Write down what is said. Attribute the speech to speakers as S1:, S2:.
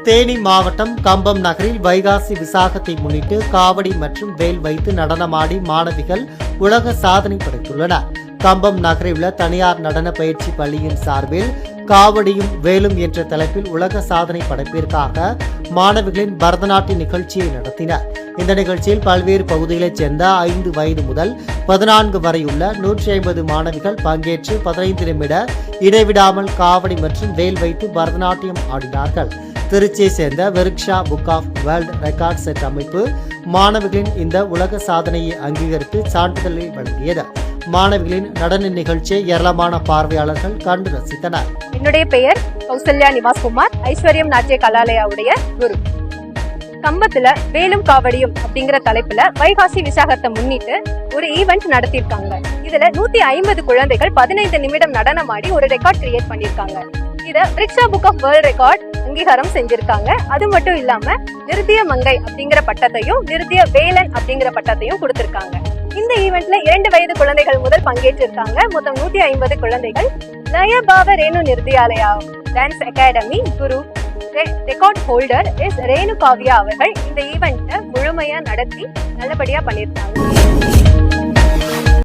S1: தேனி மாவட்டம் கம்பம் நகரில் வைகாசி விசாகத்தை முன்னிட்டு காவடி மற்றும் வேல் வைத்து நடனமாடி மாணவிகள் உலக சாதனை படைத்துள்ளனர். கம்பம் நகரில் உள்ள தனியார் நடன பயிற்சி பள்ளியின் சார்பில் காவடியும் வேலும் என்ற தலைப்பில் உலக சாதனை படைப்பிற்காக மாணவிகளின் பரதநாட்டிய நிகழ்ச்சியை நடத்தினர். இந்த நிகழ்ச்சியில் பல்வேறு பகுதிகளைச் சேர்ந்த 5 வயது முதல் 14 வரை உள்ள 150 மாணவிகள் பங்கேற்று 15 நிமிட இடைவிடாமல் காவடி மற்றும் வேல் வைத்து பரதநாட்டியம் ஆடினார்கள். திருச்சியை சேர்ந்த Vruksha book of world record set அமைப்பு மாணவிகளின் இந்த உலக சாதனையை அங்கீகரித்து சான்றிதழை வழங்கியது. மாணவிகளின் நடன நிகழ்ச்சியை ஏராளமான பார்வையாளர்கள் கண்டு ரசித்தனர்.
S2: என்னுடைய பெயர் கௌசல்யா நிவாஸ்குமார், ஐஸ்வர்யம் நாட்டிய கலாலயாவுடைய குரு. கம்பத்துல வேலும் காவடியும் அப்படிங்கிற தலைப்புல வைகாசி விசாகத்தை முன்னிட்டு ஒரு ஈவெண்ட் நடத்திருக்காங்க. இதுல 150 குழந்தைகள் 15 நிமிடம் நடனமாடி ஒரு ரெக்கார்ட் கிரியேட் பண்ணிருக்காங்க. இத Vruksha book of world record அங்கீகாரம் செஞ்சிருக்காங்க. அது மட்டும் இல்லாம நிருத்திய மங்கை அப்படிங்கிற பட்டத்தையும் நிருத்திய வேலன் அப்படிங்கிற பட்டத்தையும் கொடுத்திருக்காங்க. இந்த ஈவெண்ட்ல 2 வயது குழந்தைகள் முதல் பங்கேற்றிருக்காங்க. மொத்தம் 150 குழந்தைகள். லயபாவ ரேணு நிருத்தியாலயா டான்ஸ் அகாடமி குரு ரெக்கார்ட் ஹோல்டர் ரேணு காவ்யா அவர்கள் இந்த ஈவெண்ட்டை முழுமையா நடத்தி நல்லபடியா பண்ணியிருக்காங்க.